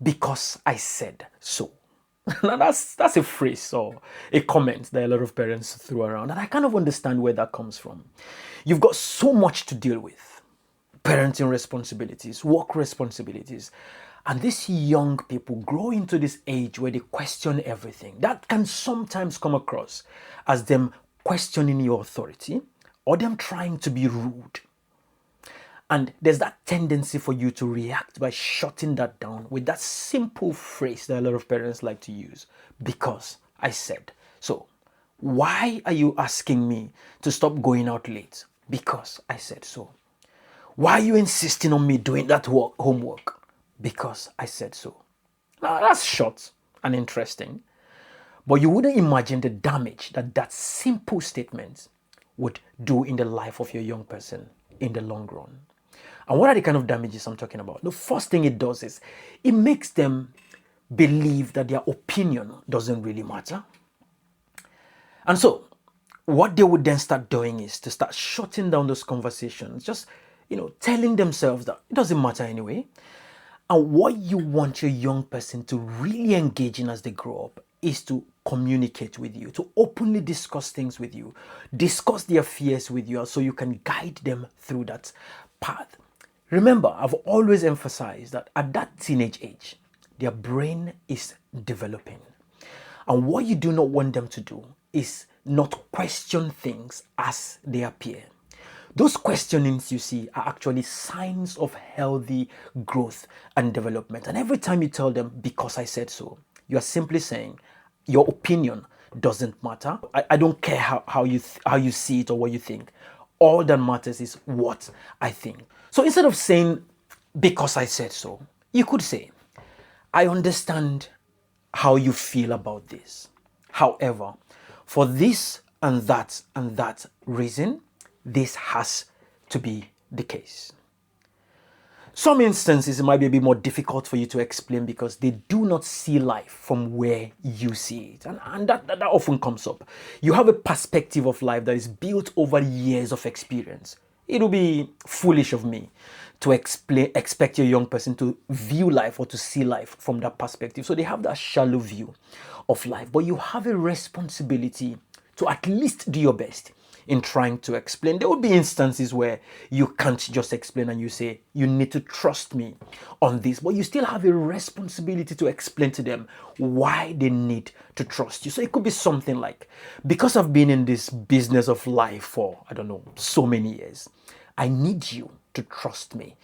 because I said so. Now that's a phrase or a comment that a lot of parents throw around, and I kind of understand where that comes from. You've got so much to deal with: parenting responsibilities, work responsibilities, and these young people grow into this age where they question everything. That can sometimes come across as them questioning your authority or them trying to be rude. And there's that tendency for you to react by shutting that down with that simple phrase that a lot of parents like to use: because I said so. Why are you asking me to stop going out late? Because I said so. Why are you insisting on me doing that homework? Because I said so. Now that's short and interesting, but you wouldn't imagine the damage that that simple statement would do in the life of your young person in the long run. And what are the kind of damages I'm talking about? The first thing it does is it makes them believe that their opinion doesn't really matter. And so, what they would then start doing is to start shutting down those conversations, just, telling themselves that it doesn't matter anyway. And what you want your young person to really engage in as they grow up is to communicate with you, to openly discuss things with you, discuss their fears with you so you can guide them through that path. Remember, I've always emphasized that at that teenage age, their brain is developing. And what you do not want them to do is not question things as they appear. Those questionings you see are actually signs of healthy growth and development. And every time you tell them, because I said so, you are simply saying your opinion doesn't matter. I don't care how you see it or what you think. All that matters is what I think. So instead of saying, because I said so, you could say, I understand how you feel about this. However, for this and that reason, this has to be the case. Some instances it might be a bit more difficult for you to explain because they do not see life from where you see it. And that often comes up. You have a perspective of life that is built over years of experience. It will be foolish of me to expect your young person to view life or to see life from that perspective. So they have that shallow view of life. But you have a responsibility to at least do your best in trying to explain. There will be instances where you can't just explain and you say, you need to trust me on this, but you still have a responsibility to explain to them why they need to trust you. So it could be something like, because I've been in this business of life for, I don't know, so many years, I need you to trust me